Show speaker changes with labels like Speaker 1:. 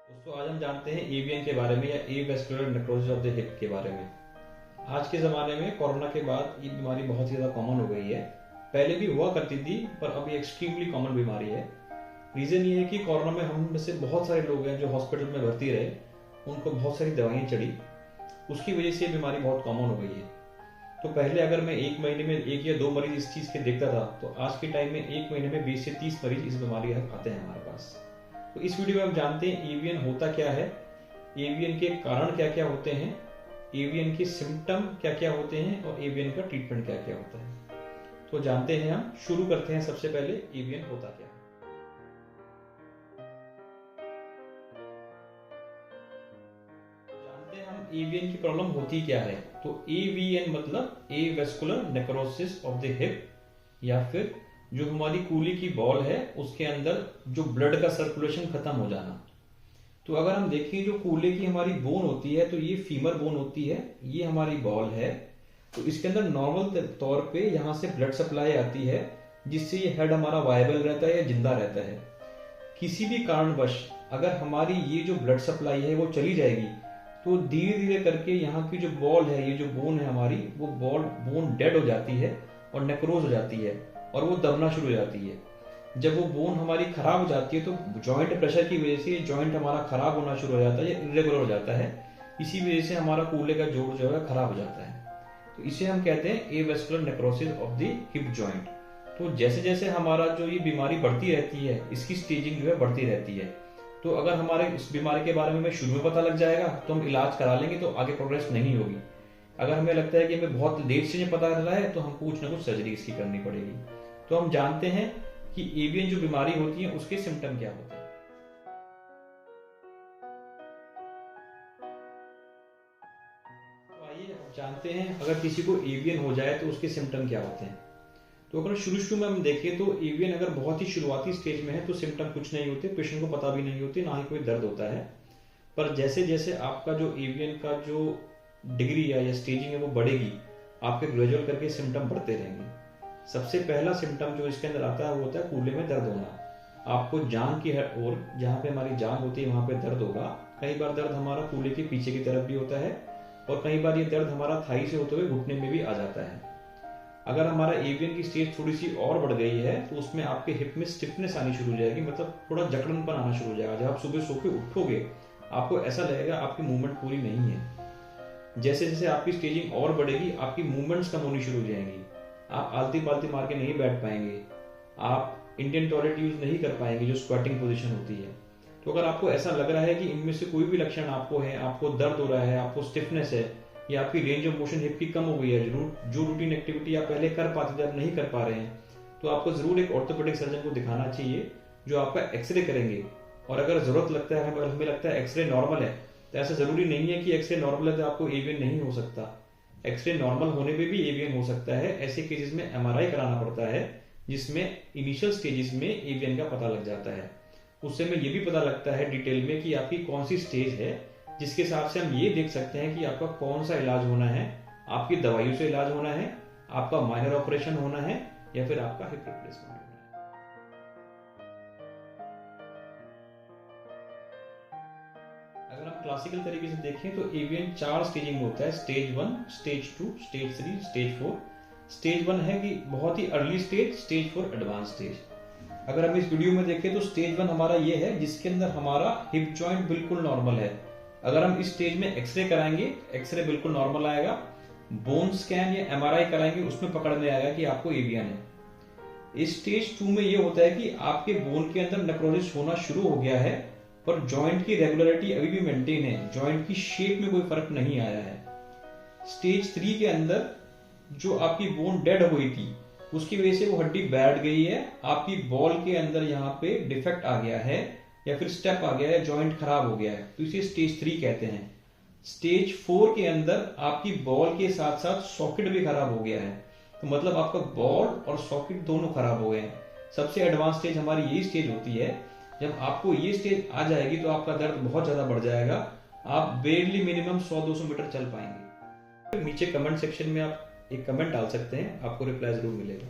Speaker 1: दोस्तों आज हम जानते हैं एवीएन के बारे में या avascular necrosis of the hip के बारे में। आज के ज़माने में कोरोना के बाद ये बीमारी बहुत ही ज़्यादा कॉमन हो गई है। पहले भी हुआ करती थी पर अब ये एक्सट्रीमली कॉमन बीमारी है। रीज़न ये है कि कोरोना में हम में से बहुत सारे लोग हैं जो हॉस्पिटल में भर्ती रहे, उनको बहुत सारी दवाइयाँ चढ़ी, उसकी वजह से ये बीमारी बहुत कॉमन हो गई है। तो पहले अगर मैं एक महीने में 1 या 2 मरीज इस चीज़ के देखता था, तो आज के टाइम में एक महीने में 20 से 30 मरीज इस बीमारी के आते हैं हमारे पास। तो इस वीडियो में हम जानते हैं एवीएन होता क्या है, एवीएन के कारण क्या क्या होते हैं, एवीएन के सिम्टम क्या क्या होते हैं और एवीएन का ट्रीटमेंट क्या क्या होता है। तो जानते हैं, हम शुरू करते हैं। सबसे पहले एवीएन होता क्या है। जानते हैं हम एवीएन की प्रॉब्लम होती क्या है। तो एवीएन मतलब avascular necrosis of the hip, या फिर जो हमारी कूल्हे की बॉल है उसके अंदर जो ब्लड का सर्कुलेशन खत्म हो जाना। तो अगर हम देखें जो कूल्हे की हमारी बोन होती है, तो ये फीमर बोन होती है, ये हमारी बॉल है। तो इसके अंदर नॉर्मल तौर पे यहाँ से ब्लड सप्लाई आती है, जिससे ये हेड हमारा वायबल रहता है या जिंदा रहता है। किसी भी कारणवश अगर हमारी ये जो ब्लड सप्लाई है वो चली जाएगी, तो धीरे धीरे करके यहाँ की जो बॉल है, ये जो बोन है हमारी, वो बोन डेड हो जाती है और नेक्रोज हो जाती है और वो दबना शुरू हो जाती है। जब वो बोन हमारी खराब हो जाती है, तो जॉइंट प्रेशर की वजह से जॉइंट हमारा खराब होना शुरू हो जाता है या इरेगुलर हो जाता है। इसी वजह से हमारा कूल्हे का जोड़ जो है खराब हो जाता है। तो इसे हम कहते हैं avascular necrosis of the hip joint. तो जैसे जैसे हमारा जो ये बीमारी बढ़ती रहती है, इसकी स्टेजिंग जो है बढ़ती रहती है। तो अगर हमारे इस बीमारी के बारे में हमें शुरू में पता लग जाएगा तो हम इलाज करा लेंगे, तो आगे प्रोग्रेस नहीं होगी। अगर हमें लगता है कि हमें बहुत लेट स्टेज में पता चला है, तो हम कुछ ना कुछ सर्जरी इसकी करनी पड़ेगी। तो हम जानते हैं कि एवीएन जो बीमारी होती है उसके सिम्टम क्या होते हैं। तो आइए जानते हैं, अगर किसी को एवीएन हो जाए तो उसके सिम्टम क्या होते हैं। तो अगर शुरू में हम देखें तो एवीएन अगर बहुत ही शुरुआती स्टेज में है तो सिम्टम कुछ नहीं होते, पेशेंट को पता भी नहीं होती, ना ही कोई दर्द होता है। पर जैसे जैसे आपका जो एवीएन का जो डिग्री या स्टेजिंग है वो बढ़ेगी, आपके ग्रेजुअल करके सिम्टम बढ़ते रहेंगे। सबसे पहला सिम्टम जो इसके अंदर आता है वो होता है कूल्हे में दर्द होना। आपको जांघ की ओर, जहाँ पे हमारी जांघ होती है, वहां पे दर्द होगा। कई बार दर्द हमारा कूल्हे के पीछे की तरफ भी होता है और कई बार ये दर्द हमारा थाई से होते हुए घुटने में भी आ जाता है। अगर हमारा एवीएन की स्टेज थोड़ी सी और बढ़ गई है तो उसमें आपके हिप में स्टिफनेस आनी शुरू हो जाएगी, मतलब थोड़ा जकड़नपन आना शुरू हो जाएगा। जब आप सुबह सो के उठोगे आपको ऐसा लगेगा आपकी मूवमेंट पूरी नहीं है। जैसे जैसे आपकी स्टेजिंग और बढ़ेगी, आपकी मूवमेंट्स कम होनी शुरू हो जाएंगी। आप आलती पालती मार के नहीं बैठ पाएंगे, आप इंडियन टॉयलेट यूज नहीं कर पाएंगे, जो स्क्वाटिंग पोजीशन होती है। तो अगर आपको ऐसा लग रहा है कि इनमें से कोई भी लक्षण आपको है, आपको दर्द हो रहा है, आपको स्टिफनेस है, या आपकी रेंज ऑफ मोशन हिप की कम हो गई है, जो रूटीन एक्टिविटी आप पहले कर पाते थे आप नहीं कर पा रहे हैं, तो आपको जरूर एक ऑर्थोपेडिक सर्जन को दिखाना चाहिए, जो आपका एक्सरे करेंगे। और अगर जरूरत लगता है, अगर हमें लगता है एक्सरे नॉर्मल है, तो ऐसा जरूरी नहीं है कि एक्सरे नॉर्मल है तो आपको एवीएन नहीं हो सकता। एक्सरे नॉर्मल होने पे भी एवीएन हो सकता है। ऐसे केसेस में एमआरआई कराना पड़ता है, जिसमें इनिशियल स्टेजेस में एवीएन का पता लग जाता है। उससे में ये भी पता लगता है डिटेल में कि आपकी कौन सी स्टेज है, जिसके हिसाब से हम ये देख सकते हैं कि आपका कौन सा इलाज होना है। आपकी दवाइयों से इलाज होना है, आपका माइनर ऑपरेशन होना है, या फिर आपका हिप रिप्लेसमेंट होना है। अगर हम क्लासिकल तरीके से देखें तो एवीएन 4 स्टेजिंग में होता है। Stage 1, stage 2, stage 3, stage 4। Stage 1 है कि बहुत ही early stage, stage 4 advance stage. अगर हम इस वीडियो में देखें तो स्टेज 1 हमारा ये है जिसके अंदर हमारा हिप जॉइंट बिल्कुल नॉर्मल है। अगर हम इस स्टेज में एक्सरे कराएंगे, एक्सरे बिल्कुल नॉर्मल आएगा। बोन स्कैन या एमआरआई कराएंगे, उसमें पकड़ में आएगा कि आपको एवीएन है। इस स्टेज 2 में ये होता है कि आपके बोन के अंदर नेक्रोसिस होना शुरू हो गया है, पर जॉइंट की रेगुलरिटी अभी भी मेंटेन है, जॉइंट की शेप में कोई फर्क नहीं आया है। स्टेज 3 के अंदर जो आपकी बोन डेड हुई थी, उसकी वजह से वो हड्डी बैठ गई है, आपकी बॉल के अंदर यहाँ पे डिफेक्ट आ गया है या फिर स्टेप आ गया है, जॉइंट खराब हो गया है, तो इसे स्टेज 3 कहते हैं। स्टेज 4 के अंदर आपकी बॉल के साथ साथ सॉकेट भी खराब हो गया है, तो मतलब आपका बॉल और सॉकेट दोनों खराब हो गए हैं। सबसे एडवांस स्टेज हमारी यही स्टेज होती है। जब आपको ये स्टेज आ जाएगी तो आपका दर्द बहुत ज्यादा बढ़ जाएगा, आप बेरली मिनिमम 100-200 मीटर चल पाएंगे। नीचे कमेंट सेक्शन में आप एक कमेंट डाल सकते हैं, आपको रिप्लाई जरूर मिलेगा।